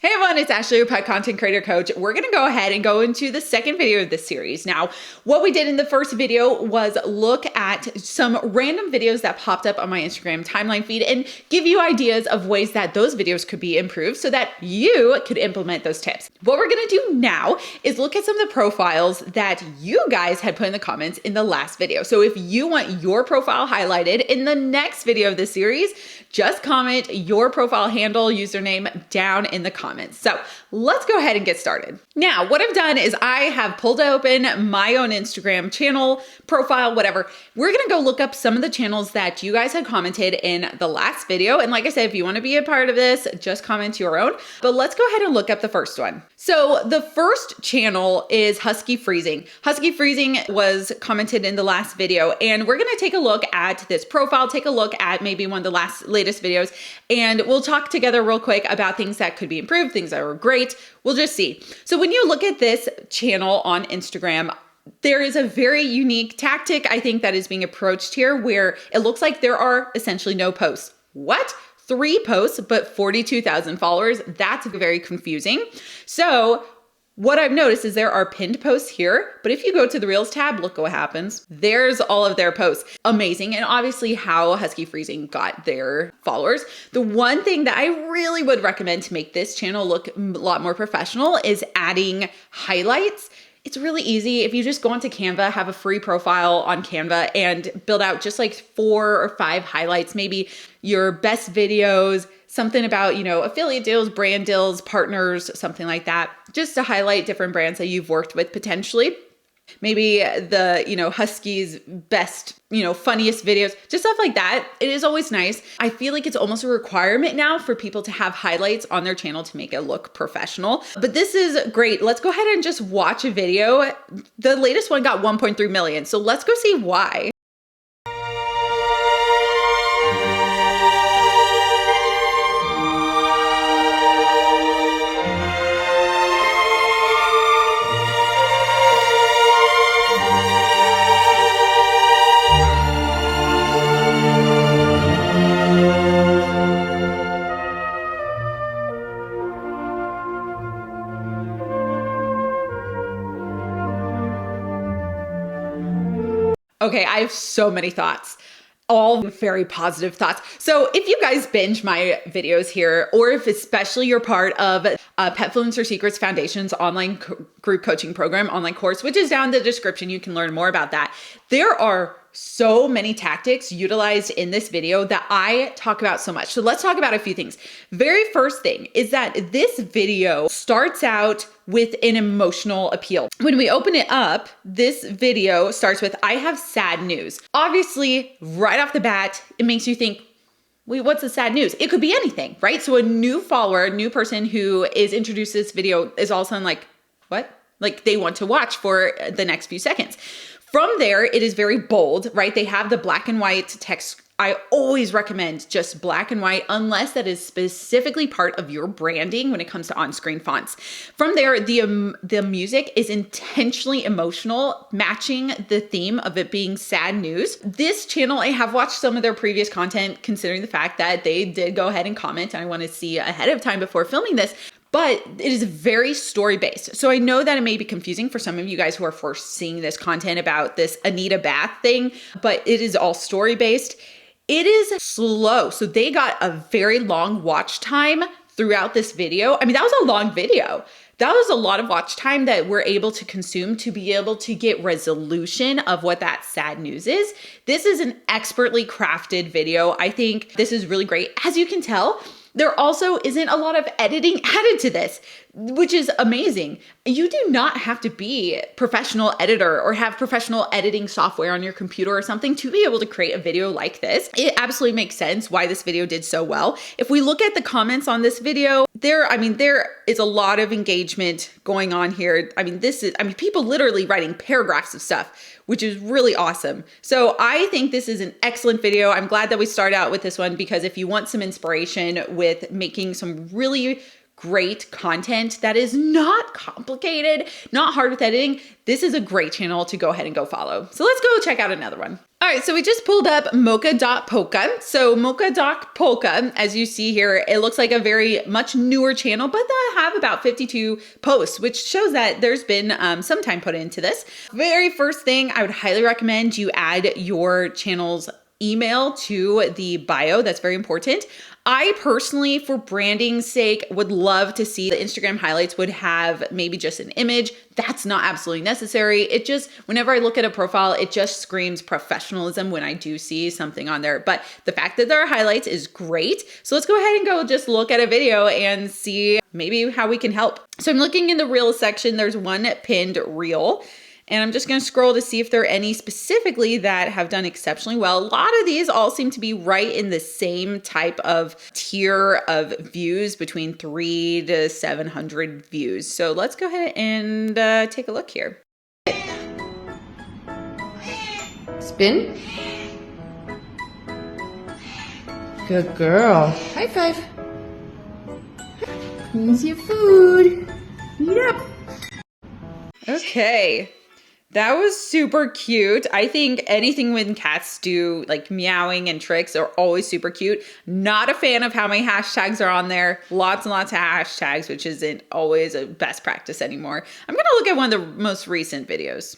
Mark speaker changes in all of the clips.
Speaker 1: Hey everyone, it's Ashley, your pet content creator coach. We're going to go ahead and go into the second video of this series. Now, what we did in the first video was look at some random videos that popped up on my Instagram timeline feed and give you ideas of ways that those videos could be improved so that you could implement those tips. What we're going to do now is look at some of the profiles that you guys had put in the comments in the last video. So if you want your profile highlighted in the next video of this series, just comment your profile handle, username down in the comments. So let's go ahead and get started. Now, what I've done is I have pulled open my own Instagram channel, profile, whatever. We're gonna go look up some of the channels that you guys had commented in the last video. And like I said, if you wanna be a part of this, just comment your own. But let's go ahead and look up the first one. So the first channel is Husky Freezing. Husky Freezing was commented in the last video, and we're gonna take a look at this profile, take a look at maybe one of the latest videos, and we'll talk together real quick about things that could be improved, things that were great. We'll just see. So when you look at this channel on Instagram, there is a very unique tactic, I think, that is being approached here where it looks like there are essentially no posts. What? 3 posts, but 42,000 followers. That's very confusing. So what I've noticed is there are pinned posts here, but if you go to the Reels tab, look what happens. There's all of their posts. Amazing. And obviously how Husky Freezing got their followers. The one thing that I really would recommend to make this channel look a lot more professional is adding highlights. It's really easy. If you just go onto Canva, have a free profile on Canva and build out just like 4 or 5 highlights, maybe your best videos, something about, affiliate deals, brand deals, partners, something like that, just to highlight different brands that you've worked with potentially. Maybe the, Husky's best, funniest videos, just stuff like that. It is always nice. I feel like it's almost a requirement now for people to have highlights on their channel to make it look professional. But this is great. Let's go ahead and just watch a video. The latest one got 1.3 million. So let's go see why. Okay, I have so many thoughts, all very positive thoughts. So if you guys binge my videos here, or if especially you're part of Petfluencer Secrets Foundation's online group coaching program, online course, which is down in the description, you can learn more about that. There are so many tactics utilized in this video that I talk about so much. So let's talk about a few things. Very first thing is that this video starts out with an emotional appeal. When we open it up, this video starts with, I have sad news. Obviously, right off the bat, it makes you think, wait, what's the sad news? It could be anything, right? So a new follower, a new person who is introduced to this video is all of a sudden like, what? Like they want to watch for the next few seconds. From there, it is very bold, right? They have the black and white text. I always recommend just black and white unless that is specifically part of your branding when it comes to on-screen fonts. From there, the music is intentionally emotional, matching the theme of it being sad news. This channel, I have watched some of their previous content considering the fact that they did go ahead and comment, and I want to see ahead of time before filming this. But it is very story-based. So I know that it may be confusing for some of you guys who are first seeing this content about this Anita Bath thing, but it is all story-based. It is slow. So they got a very long watch time throughout this video. I mean, that was a long video. That was a lot of watch time that we're able to consume to be able to get resolution of what that sad news is. This is an expertly crafted video. I think this is really great. As you can tell, there also isn't a lot of editing added to this, which is amazing. You do not have to be a professional editor or have professional editing software on your computer or something to be able to create a video like this. It absolutely makes sense why this video did so well. If we look at the comments on this video, there is a lot of engagement going on here. People literally writing paragraphs of stuff, which is really awesome. So I think this is an excellent video. I'm glad that we started out with this one because if you want some inspiration with making some really great content that is not complicated, not hard with editing, this is a great channel to go ahead and go follow. So let's go check out another one. All right, so we just pulled up Mocha.Polka. So Mocha.Polka, as you see here, it looks like a very much newer channel, but they have about 52 posts, which shows that there's been some time put into this. Very first thing, I would highly recommend you add your channel's email to the bio. That's very important. I personally, for branding's sake, would love to see the Instagram highlights would have maybe just an image. That's not absolutely necessary. It just, whenever I look at a profile, it just screams professionalism when I do see something on there. But the fact that there are highlights is great. So let's go ahead and go just look at a video and see maybe how we can help. So I'm looking in the reel section. There's one pinned reel. And I'm just going to scroll to see if there are any specifically that have done exceptionally well. A lot of these all seem to be right in the same type of tier of views, between 300 to 700 views. So let's go ahead and take a look here.
Speaker 2: Spin. Good girl. High five. Here's your food. Eat up.
Speaker 1: Okay. That was super cute. I think anything when cats do like meowing and tricks are always super cute. Not a fan of how many hashtags are on there. Lots and lots of hashtags, which isn't always a best practice anymore. I'm going to look at one of the most recent videos.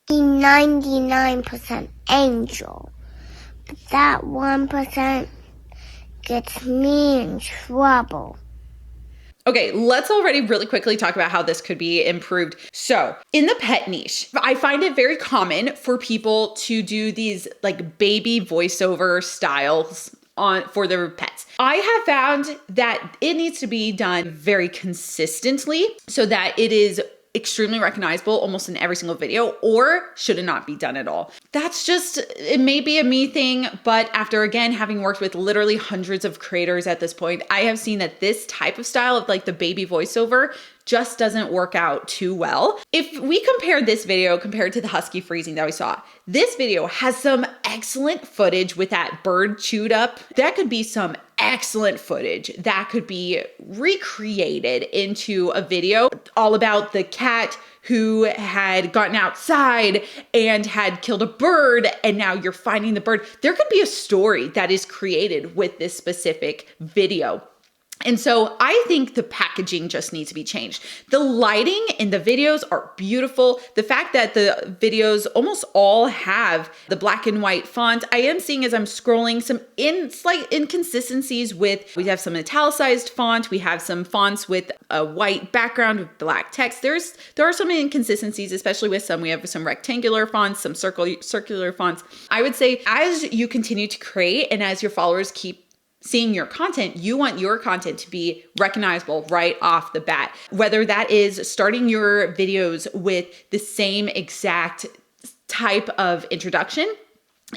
Speaker 3: 99% angel, but that 1% gets me in trouble.
Speaker 1: Okay, let's already really quickly talk about how this could be improved. So in the pet niche, I find it very common for people to do these like baby voiceover styles for their pets. I have found that it needs to be done very consistently so that it is extremely recognizable almost in every single video, or should it not be done at all? That's just, it may be a me thing, but after again, having worked with literally hundreds of creators at this point, I have seen that this type of style of like the baby voiceover just doesn't work out too well. If we compare this video compared to the husky freezing that we saw, this video has some excellent footage with that bird chewed up. That could be some excellent footage that could be recreated into a video all about the cat who had gotten outside and had killed a bird, and now you're finding the bird. There could be a story that is created with this specific video. And so I think the packaging just needs to be changed. The lighting in the videos are beautiful. The fact that the videos almost all have the black and white font, I am seeing as I'm scrolling some slight inconsistencies with, we have some italicized font, we have some fonts with a white background with black text. There are some inconsistencies, especially with some, we have some rectangular fonts, some circular fonts. I would say as you continue to create and as your followers keep seeing your content, you want your content to be recognizable right off the bat. Whether that is starting your videos with the same exact type of introduction.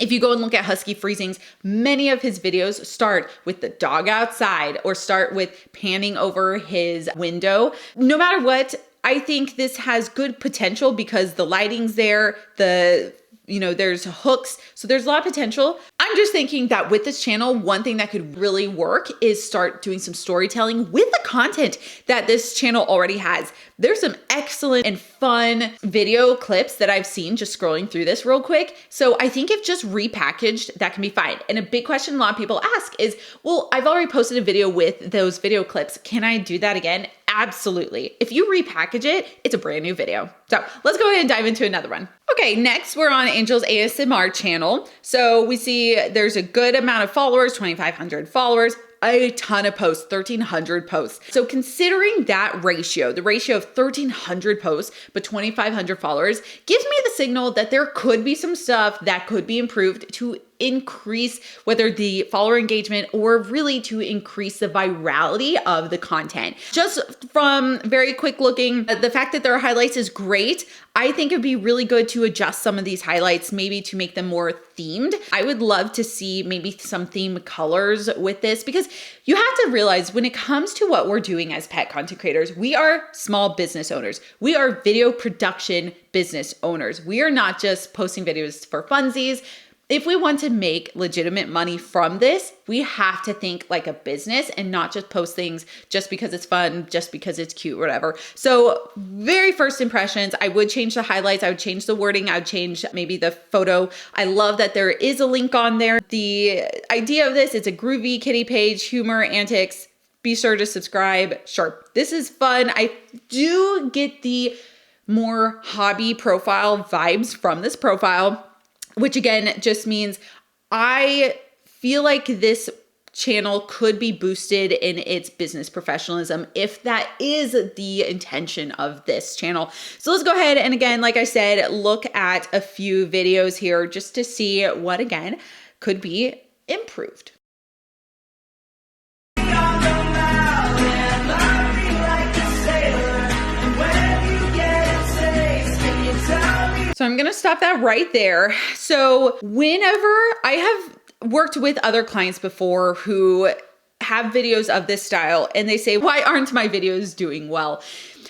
Speaker 1: If you go and look at Husky Freezing's, many of his videos start with the dog outside or start with panning over his window. No matter what, I think this has good potential because the lighting's there, there's hooks. So there's a lot of potential. I'm just thinking that with this channel, one thing that could really work is start doing some storytelling with the content that this channel already has. There's some excellent and fun video clips that I've seen just scrolling through this real quick. So I think if just repackaged, that can be fine. And a big question a lot of people ask is, well, I've already posted a video with those video clips. Can I do that again? Absolutely. If you repackage it, it's a brand new video. So let's go ahead and dive into another one. Okay, next we're on Angel's ASMR channel. So we see there's a good amount of followers, 2,500 followers, a ton of posts, 1,300 posts. So considering that ratio, the ratio of 1,300 posts but 2,500 followers, gives me the signal that there could be some stuff that could be improved to increase whether the follower engagement or really to increase the virality of the content. Just from very quick looking, the fact that there are highlights is great. I think it'd be really good to adjust some of these highlights, maybe to make them more themed. I would love to see maybe some theme colors with this because you have to realize when it comes to what we're doing as pet content creators, we are small business owners. We are video production business owners. We are not just posting videos for funsies. if we want to make legitimate money from this, we have to think like a business and not just post things just because it's fun, just because it's cute, whatever. So very first impressions, I would change the highlights. I would change the wording. I would change maybe the photo. I love that there is a link on there. The idea of this, it's a groovy kitty page, humor, antics. Be sure to subscribe. Sure, this is fun. I do get the more hobby profile vibes from this profile, which again just means I feel like this channel could be boosted in its business professionalism if that is the intention of this channel. So let's go ahead and again, like I said, look at a few videos here just to see what again could be improved. So I'm going to stop that right there. So whenever I have worked with other clients before who have videos of this style and they say, why aren't my videos doing well?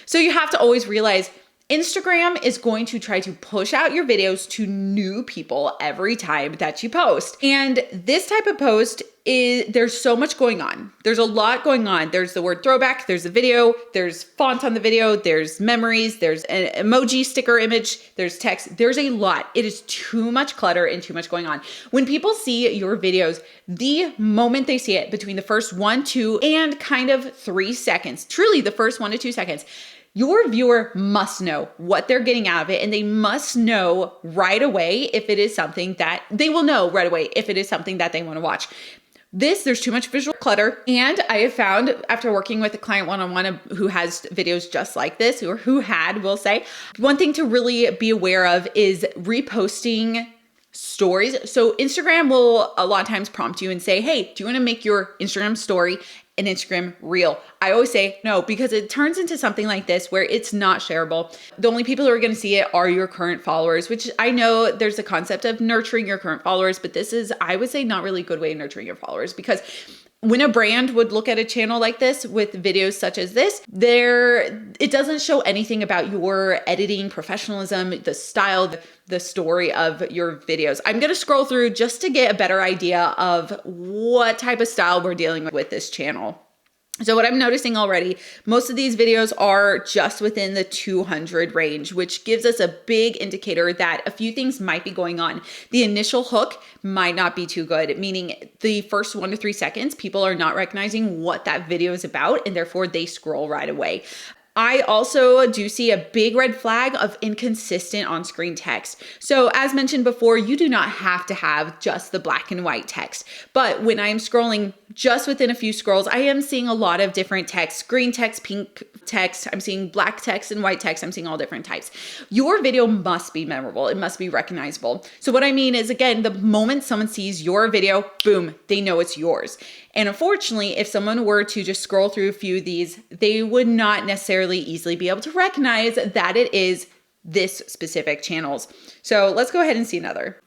Speaker 1: So you have to always realize Instagram is going to try to push out your videos to new people every time that you post. And this type of post there's so much going on. There's a lot going on. There's the word throwback, there's a video, there's font on the video, there's memories, there's an emoji sticker image, there's text. There's a lot. It is too much clutter and too much going on. When people see your videos, the moment they see it, between the first 1, 2, and kind of 3 seconds, truly the first 1 to 2 seconds, your viewer must know what they're getting out of it, and they must know right away if it is something that they will know right away if it is something that they want to watch. There's too much visual clutter. And I have found after working with a client one-on-one who has videos just like this, or who had, we'll say, one thing to really be aware of is reposting stories. So Instagram will a lot of times prompt you and say, hey, do you want to make your Instagram story an Instagram reel? I always say no, because it turns into something like this where it's not shareable. The only people who are going to see it are your current followers, which I know there's a concept of nurturing your current followers, but this is, I would say, not really a good way of nurturing your followers, because when a brand would look at a channel like this with videos such as this, it doesn't show anything about your editing professionalism, the style, the story of your videos. I'm going to scroll through just to get a better idea of what type of style we're dealing with this channel. So what I'm noticing already, most of these videos are just within the 200 range, which gives us a big indicator that a few things might be going on. The initial hook might not be too good, meaning the first 1 to 3 seconds, people are not recognizing what that video is about, and therefore they scroll right away. I also do see a big red flag of inconsistent on-screen text. So as mentioned before, you do not have to have just the black and white text. But when I am scrolling just within a few scrolls, I am seeing a lot of different text, green text, pink text. I'm seeing black text and white text. I'm seeing all different types. Your video must be memorable. It must be recognizable. So what I mean is, again, the moment someone sees your video, boom, they know it's yours. And unfortunately, if someone were to just scroll through a few of these, they would not necessarily easily be able to recognize that it is this specific channel's. So let's go ahead and see another.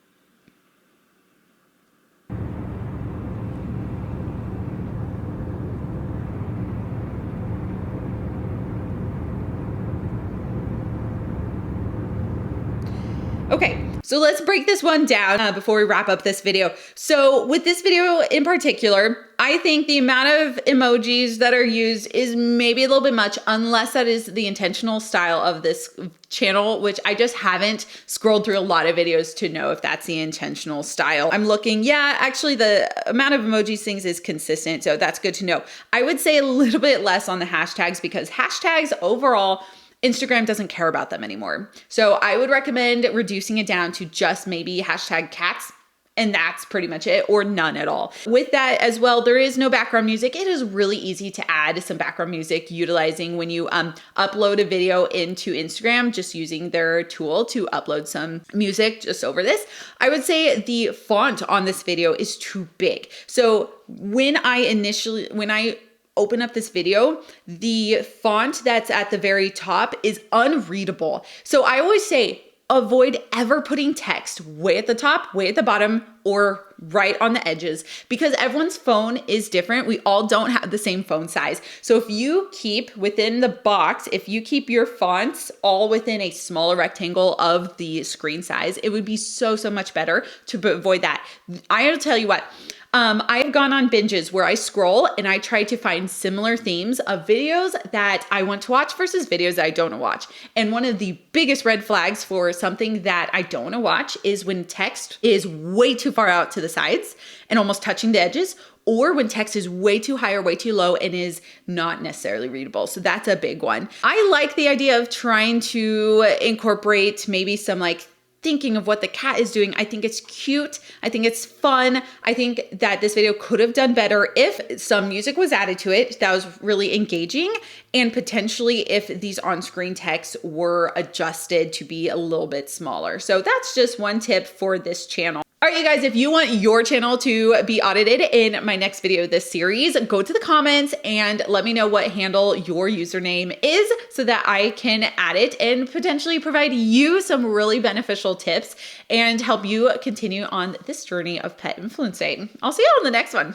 Speaker 1: Okay, so let's break this one down before we wrap up this video. So with this video in particular, I think the amount of emojis that are used is maybe a little bit much, unless that is the intentional style of this channel, which I just haven't scrolled through a lot of videos to know if that's the intentional style. I'm looking, yeah, actually the amount of emojis things is consistent, so that's good to know. I would say a little bit less on the hashtags, because hashtags overall, Instagram doesn't care about them anymore. So I would recommend reducing it down to just maybe hashtag cats, and that's pretty much it, or none at all. With that as well, there is no background music. It is really easy to add some background music utilizing when you upload a video into Instagram, just using their tool to upload some music just over this. I would say the font on this video is too big. So when I open up this video, the font that's at the very top is unreadable. So I always say, avoid ever putting text way at the top, way at the bottom, or right on the edges, because everyone's phone is different. We all don't have the same phone size. So if you keep within the box, if you keep your fonts all within a smaller rectangle of the screen size, it would be so much better to avoid that. I will tell you what, I've gone on binges where I scroll and I try to find similar themes of videos that I want to watch versus videos that I don't want to watch. And one of the biggest red flags for something that I don't want to watch is when text is way too far out to the sides and almost touching the edges, or when text is way too high or way too low and is not necessarily readable. So that's a big one. I like the idea of trying to incorporate maybe some like thinking of what the cat is doing. I think it's cute. I think it's fun. I think that this video could have done better if some music was added to it that was really engaging, and potentially if these on-screen texts were adjusted to be a little bit smaller. So that's just one tip for this channel. All right, you guys, if you want your channel to be audited in my next video of this series, go to the comments and let me know what handle your username is so that I can add it and potentially provide you some really beneficial tips and help you continue on this journey of pet influencing. I'll see you on the next one.